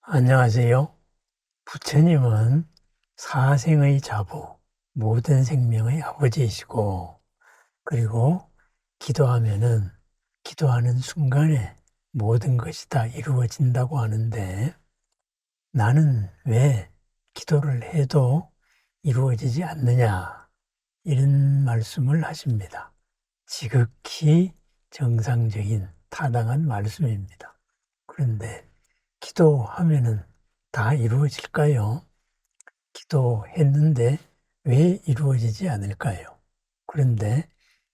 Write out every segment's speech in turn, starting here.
안녕하세요. 부처님은 사생의 자부, 모든 생명의 아버지이시고, 그리고 기도하면은 기도하는 순간에 모든 것이 다 이루어진다고 하는데, 나는 왜 기도를 해도 이루어지지 않느냐, 이런 말씀을 하십니다. 지극히 정상적인 타당한 말씀입니다. 그런데 기도하면은 다 이루어질까요? 기도했는데 왜 이루어지지 않을까요? 그런데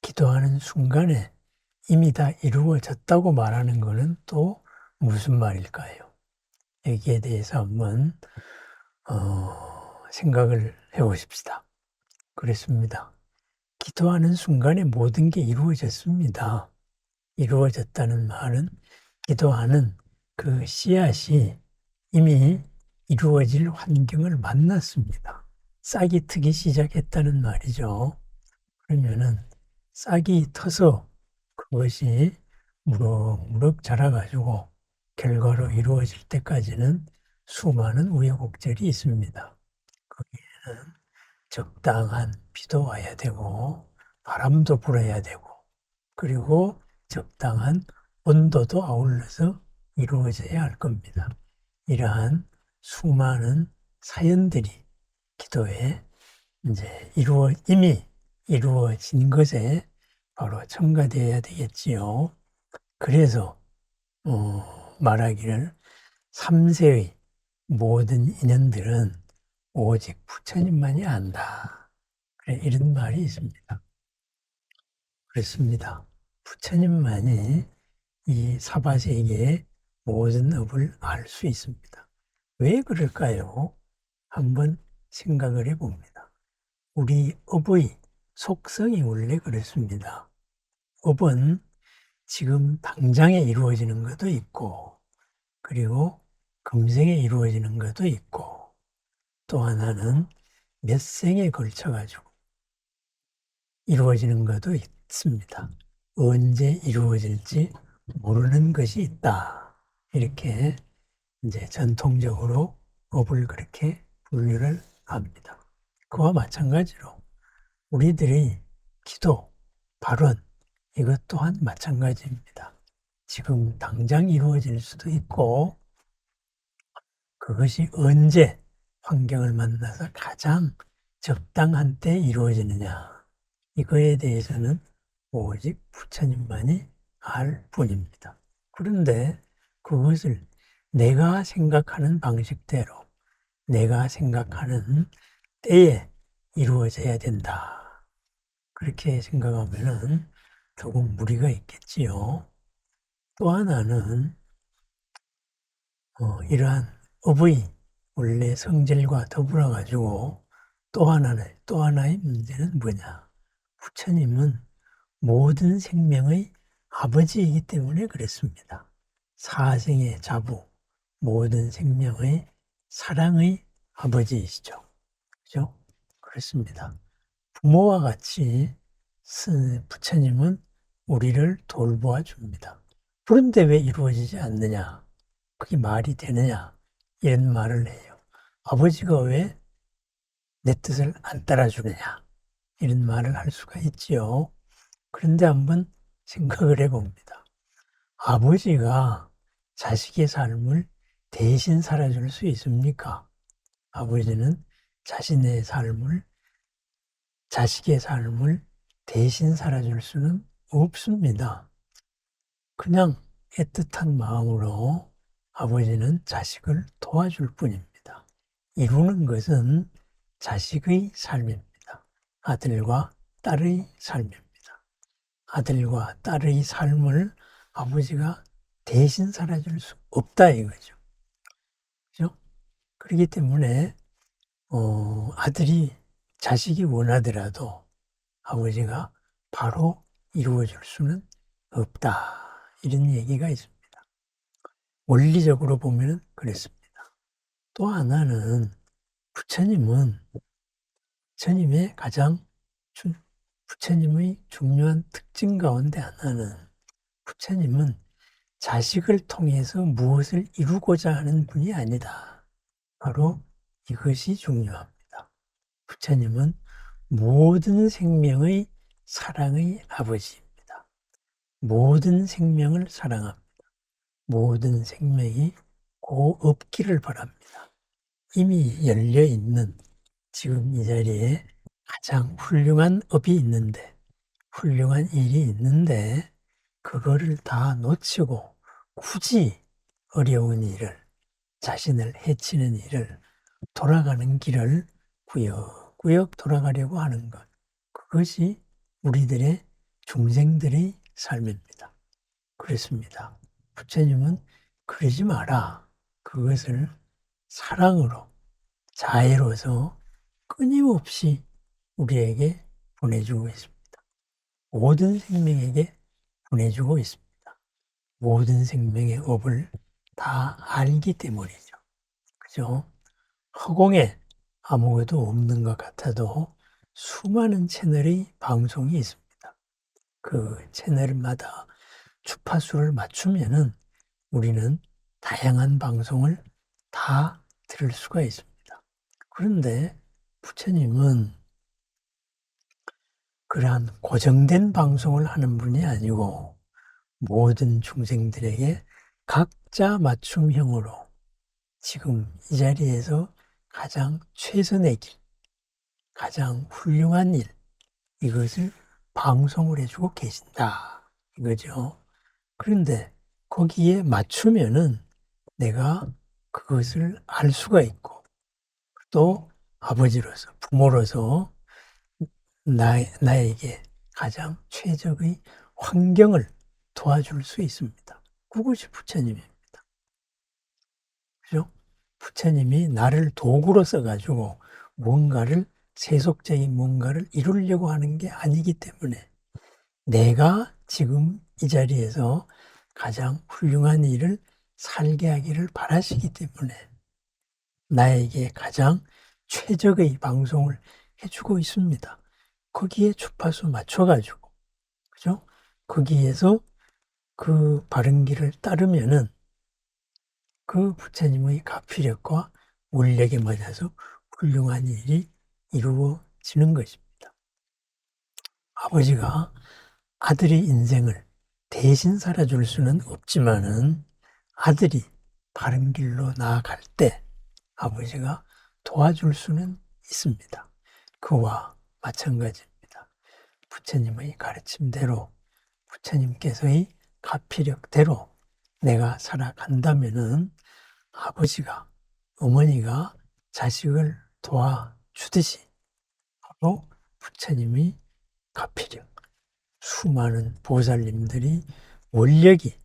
기도하는 순간에 이미 다 이루어졌다고 말하는 것은 또 무슨 말일까요? 여기에 대해서 한번 생각을 해보십시다. 그렇습니다. 기도하는 순간에 모든 게 이루어졌습니다. 이루어졌다는 말은 기도하는 그 씨앗이 이미 이루어질 환경을 만났습니다. 싹이 트기 시작했다는 말이죠. 그러면은 싹이 터서 그것이 무럭무럭 자라가지고 결과로 이루어질 때까지는 수많은 우여곡절이 있습니다. 거기에는 적당한 비도 와야 되고 바람도 불어야 되고 그리고 적당한 온도도 아울러서 이루어져야 할 겁니다. 이러한 수많은 사연들이 기도에 이미 이루어진 것에 바로 첨가되어야 되겠지요. 그래서 말하기를 3세의 모든 인연들은 오직 부처님만이 안다. 그래, 이런 말이 있습니다. 그렇습니다. 부처님만이 이 사바세계의 모든 업을 알 수 있습니다. 왜 그럴까요? 한번 생각을 해봅니다. 우리 업의 속성이 원래 그렇습니다. 업은 지금 당장에 이루어지는 것도 있고, 그리고 금생에 이루어지는 것도 있고, 또 하나는 몇 생에 걸쳐가지고 이루어지는 것도 있습니다. 언제 이루어질지 모르는 것이 있다. 이렇게 이제 전통적으로 업을 그렇게 분류를 합니다. 그와 마찬가지로 우리들의 기도, 발언, 이것 또한 마찬가지입니다. 지금 당장 이루어질 수도 있고 그것이 언제 환경을 만나서 가장 적당한 때 이루어지느냐 이거에 대해서는 오직 부처님만이 알 뿐입니다. 그런데 그것을 내가 생각하는 방식대로 내가 생각하는 때에 이루어져야 된다. 그렇게 생각하면은 조금 무리가 있겠지요. 또 하나는 이러한 업의 원래 성질과 더불어 가지고 또 하나의 문제는 뭐냐? 부처님은 모든 생명의 아버지이기 때문에 그랬습니다. 사생의 자부, 모든 생명의 사랑의 아버지이시죠. 그죠? 그렇습니다. 부모와 같이 부처님은 우리를 돌보아 줍니다. 그런데 왜 이루어지지 않느냐? 그게 말이 되느냐? 이런 말을 해요. 아버지가 왜 내 뜻을 안 따라주느냐? 이런 말을 할 수가 있지요. 그런데 한번 생각을 해봅니다. 아버지가 자식의 삶을 대신 살아줄 수 있습니까? 아버지는 자식의 삶을 대신 살아줄 수는 없습니다. 그냥 애틋한 마음으로 아버지는 자식을 도와줄 뿐입니다. 이루는 것은 자식의 삶입니다. 아들과 딸의 삶입니다. 아들과 딸의 삶을 아버지가 대신 살아줄 수 없다 이거죠. 그죠? 그렇기 때문에 자식이 원하더라도 아버지가 바로 이루어줄 수는 없다. 이런 얘기가 있습니다. 원리적으로 보면 그랬습니다. 또 하나는 부처님은 부처님의 부처님의 중요한 특징 가운데 하나는 부처님은 자식을 통해서 무엇을 이루고자 하는 분이 아니다. 바로 이것이 중요합니다. 부처님은 모든 생명의 사랑의 아버지입니다. 모든 생명을 사랑합니다. 모든 생명이 고 없기를 바랍니다. 이미 열려있는 지금 이 자리에 가장 훌륭한 업이 있는데, 훌륭한 일이 있는데 그거를 다 놓치고 굳이 어려운 일을, 자신을 해치는 일을, 돌아가는 길을 꾸역꾸역 돌아가려고 하는 것, 그것이 우리들의 중생들의 삶입니다. 그렇습니다. 부처님은 그러지 마라. 그것을 사랑으로, 자애로서 끊임없이 우리에게 보내주고 있습니다. 모든 생명에게 보내주고 있습니다. 모든 생명의 업을 다 알기 때문이죠. 그죠? 허공에 아무것도 없는 것 같아도 수많은 채널의 방송이 있습니다. 그 채널마다 주파수를 맞추면은 우리는 다양한 방송을 다 들을 수가 있습니다. 그런데 부처님은 그러한 고정된 방송을 하는 분이 아니고 모든 중생들에게 각자 맞춤형으로 지금 이 자리에서 가장 최선의 길, 가장 훌륭한 일, 이것을 방송을 해주고 계신다. 이거죠. 그런데 거기에 맞추면은 내가 그것을 알 수가 있고 또 아버지로서, 부모로서 나에게 가장 최적의 환경을 도와줄 수 있습니다. 그것이 부처님입니다. 그죠? 부처님이 나를 도구로 써가지고 뭔가를, 세속적인 뭔가를 이루려고 하는 게 아니기 때문에 내가 지금 이 자리에서 가장 훌륭한 일을 살게 하기를 바라시기 때문에 나에게 가장 최적의 방송을 해주고 있습니다. 거기에 주파수 맞춰가지고, 그죠? 거기에서 그 바른 길을 따르면은 그 부처님의 가피력과 원력에 맞아서 훌륭한 일이 이루어지는 것입니다. 아버지가 아들의 인생을 대신 살아줄 수는 없지만은 아들이 바른 길로 나아갈 때 아버지가 도와줄 수는 있습니다. 그와 마찬가지입니다. 부처님의 가르침대로, 부처님께서의 가피력대로 내가 살아간다면은 아버지가, 어머니가 자식을 도와주듯이 바로 부처님의 가피력, 수많은 보살님들이 원력이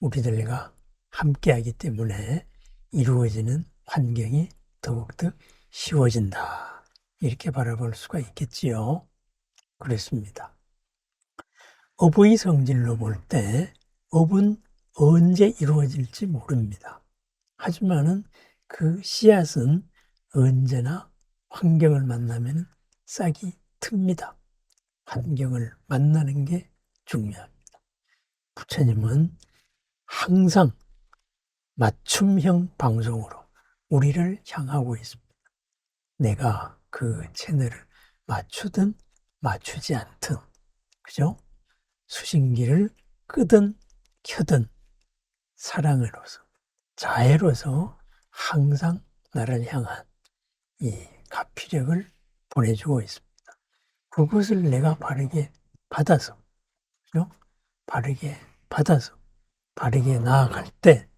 우리들과 함께하기 때문에 이루어지는 환경이 더욱더 쉬워진다. 이렇게 바라볼 수가 있겠지요. 그렇습니다. 업의 성질로 볼 때 업은 언제 이루어질지 모릅니다. 하지만은 그 씨앗은 언제나 환경을 만나면 싹이 틉니다. 환경을 만나는 게 중요합니다. 부처님은 항상 맞춤형 방송으로 우리를 향하고 있습니다. 내가 그 채널을 맞추든 맞추지 않든, 그죠? 수신기를 끄든 켜든 사랑으로서, 자애로서 항상 나를 향한 이 가피력을 보내주고 있습니다. 그것을 내가 바르게 받아서, 그죠? 바르게 받아서, 바르게 나아갈 때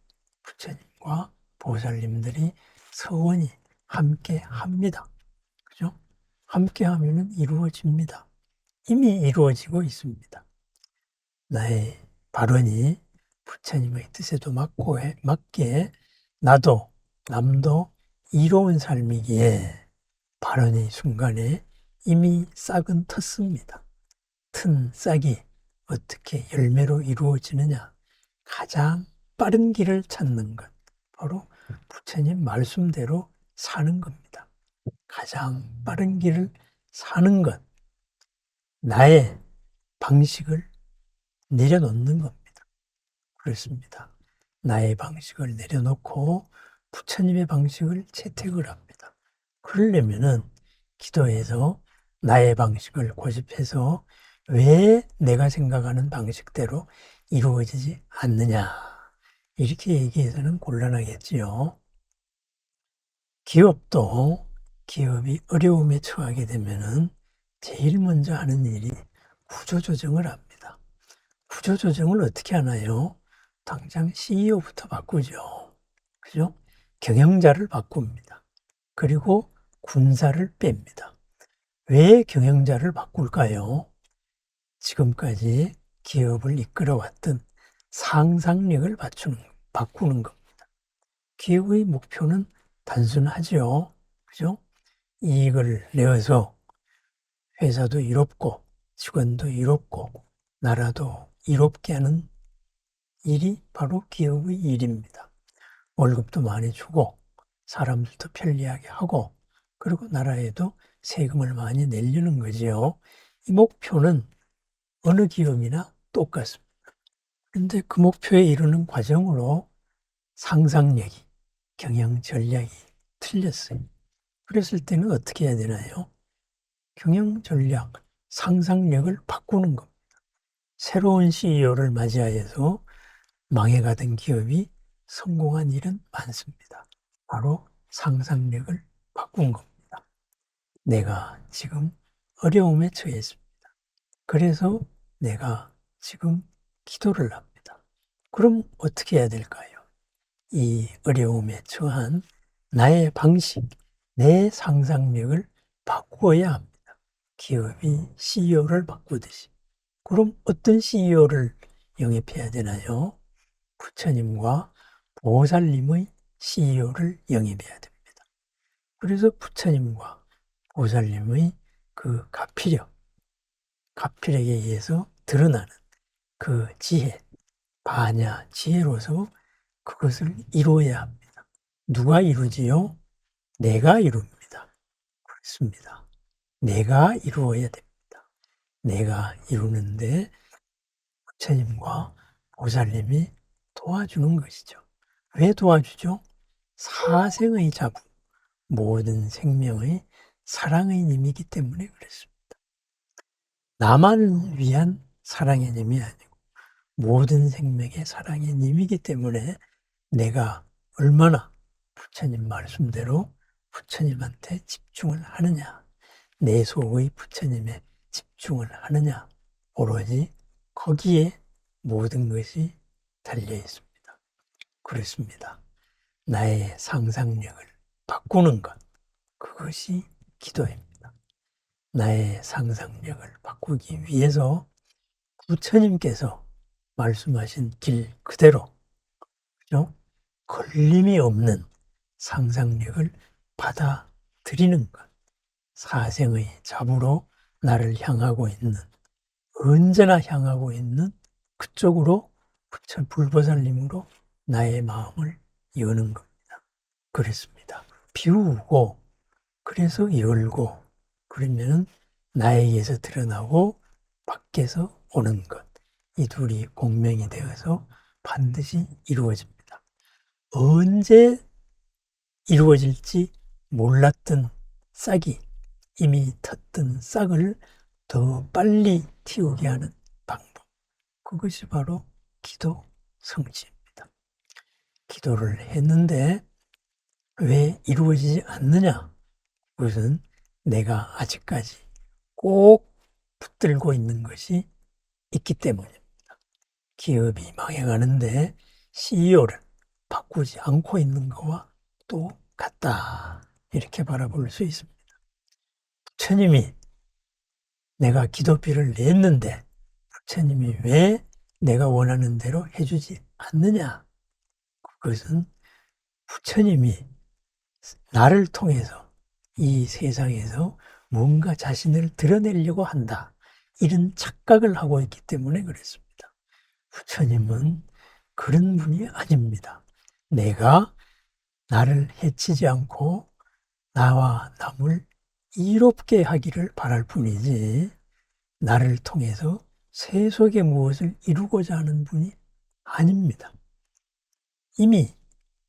부처님과 보살님들이 서원이 함께 합니다. 그죠? 함께 하면 이루어집니다. 이미 이루어지고 있습니다. 나의 발언이 부처님의 뜻에도 맞게 나도 남도 이로운 삶이기에 발언의 순간에 이미 싹은 텄습니다. 튼 싹이 어떻게 열매로 이루어지느냐? 가장 빠른 길을 찾는 것, 바로 부처님 말씀대로 사는 겁니다. 가장 빠른 길을 사는 것, 나의 방식을 내려놓는 겁니다. 그렇습니다. 나의 방식을 내려놓고 부처님의 방식을 채택을 합니다. 그러려면은 기도에서 나의 방식을 고집해서 왜 내가 생각하는 방식대로 이루어지지 않느냐, 이렇게 얘기해서는 곤란하겠지요. 기업이 어려움에 처하게 되면은 제일 먼저 하는 일이 구조조정을 합니다. 구조조정을 어떻게 하나요? 당장 CEO부터 바꾸죠. 그죠? 경영자를 바꿉니다. 그리고 군사를 뺍니다. 왜 경영자를 바꿀까요? 지금까지 기업을 이끌어왔던 상상력을 바꾸는 겁니다. 기업의 목표는 단순하죠. 그죠? 이익을 내어서 회사도 이롭고 직원도 이롭고 나라도 이롭게 하는 일이 바로 기업의 일입니다. 월급도 많이 주고 사람들도 편리하게 하고 그리고 나라에도 세금을 많이 내려는 거지요. 이 목표는 어느 기업이나 똑같습니다. 그런데 그 목표에 이르는 과정으로 상상력이, 경영 전략이 틀렸어요. 그랬을 때는 어떻게 해야 되나요? 경영 전략, 상상력을 바꾸는 겁니다. 새로운 CEO를 맞이하여서 망해가던 기업이 성공한 일은 많습니다. 바로 상상력을 바꾼 겁니다. 내가 지금 어려움에 처했습니다. 그래서 내가 지금 기도를 합니다. 그럼 어떻게 해야 될까요? 이 어려움에 처한 나의 방식, 내 상상력을 바꾸어야 합니다. 기업이 CEO를 바꾸듯이. 그럼 어떤 CEO를 영입해야 되나요? 부처님과 보살님의 CEO를 영입해야 됩니다. 그래서 부처님과 보살님의 그 가피력에 의해서 드러나는 그 지혜, 바냐, 지혜로서 그것을 이루어야 합니다. 누가 이루지요? 내가 이룹니다. 그렇습니다. 내가 이루어야 됩니다. 내가 이루는데 부처님과 보살님이 도와주는 것이죠. 왜 도와주죠? 사생의 자부, 모든 생명의 사랑의 님이기 때문에 그렇습니다. 나만을 위한 사랑의 님이 아니고 모든 생명의 사랑의 님이기 때문에 내가 얼마나 부처님 말씀대로 부처님한테 집중을 하느냐, 내 속의 부처님에 집중을 하느냐, 오로지 거기에 모든 것이 달려 있습니다. 그렇습니다. 나의 상상력을 바꾸는 것, 그것이 기도입니다. 나의 상상력을 바꾸기 위해서 부처님께서 말씀하신 길 그대로, 그죠? 걸림이 없는 상상력을 받아들이는 것, 사생의 잡으로 나를 향하고 있는, 언제나 향하고 있는 그쪽으로 불보살님으로 나의 마음을 여는 겁니다. 그랬습니다. 비우고, 그래서 열고, 그러면은 나에게서 드러나고 밖에서 오는 것, 이 둘이 공명이 되어서 반드시 이루어집니다. 언제 이루어질지 몰랐던 싹이, 이미 텄던 싹을 더 빨리 틔우게 하는 방법, 그것이 바로 기도 성취입니다. 기도를 했는데 왜 이루어지지 않느냐? 그것은 내가 아직까지 꼭 붙들고 있는 것이 있기 때문입니다. 기업이 망해가는데 CEO를 바꾸지 않고 있는 거와 똑같다, 이렇게 바라볼 수 있습니다. 부처님이 내가 기도비를 냈는데 부처님이 왜 내가 원하는 대로 해주지 않느냐? 그것은 부처님이 나를 통해서 이 세상에서 뭔가 자신을 드러내려고 한다, 이런 착각을 하고 있기 때문에 그렇습니다. 부처님은 그런 분이 아닙니다. 내가 나를 해치지 않고 나와 남을 이롭게 하기를 바랄 뿐이지 나를 통해서 세속에 무엇을 이루고자 하는 분이 아닙니다. 이미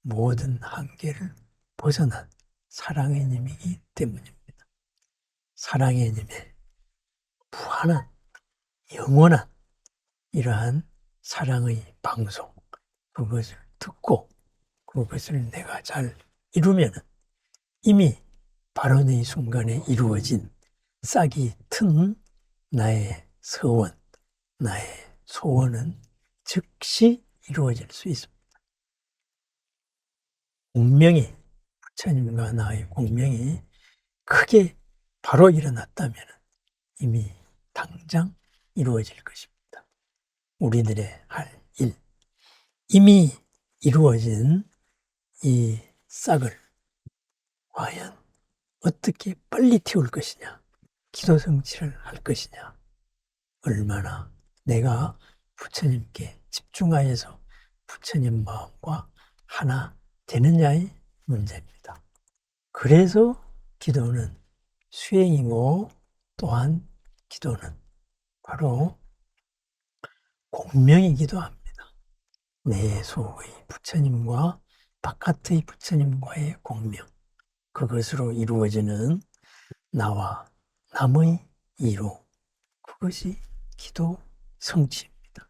모든 한계를 벗어난 사랑의 님이기 때문입니다. 사랑의 님의 무한한 영원한 이러한 사랑의 방송, 그것을 듣고 그것을 내가 잘 이루면 이미 발언의 순간에 이루어진 싹이 튼 나의 서원, 나의 소원은 즉시 이루어질 수 있습니다. 공명이, 부처님과 나의 공명이 크게 바로 일어났다면 이미 당장 이루어질 것입니다. 우리들의 할 일, 이미 이루어진 이 싹을 과연 어떻게 빨리 틔울 것이냐, 기도 성취를 할 것이냐, 얼마나 내가 부처님께 집중하여서 부처님 마음과 하나 되느냐의 문제입니다. 그래서 기도는 수행이고 또한 기도는 바로 공명이기도 합니다. 내 속의 부처님과 바깥의 부처님과의 공명, 그것으로 이루어지는 나와 남의 이루, 그것이 기도 성취입니다.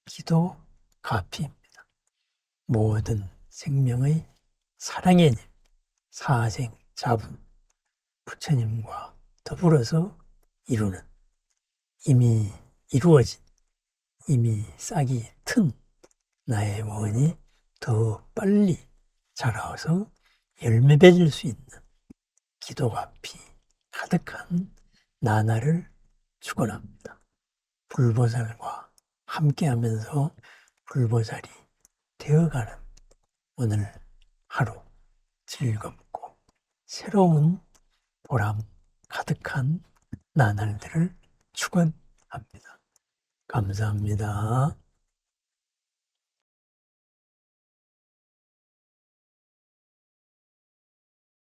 기도 가피입니다. 모든 생명의 사랑의 님, 사생자분, 부처님과 더불어서 이루는 이미 이루어진, 이미 싹이 튼 나의 원이 더 빨리 자라서 열매 맺을 수 있는 기도가 피 가득한 나날을 축원합니다. 불보살과 함께하면서 불보살이 되어가는 오늘 하루 즐겁고 새로운 보람 가득한 나날들을 축원합니다. 감사합니다.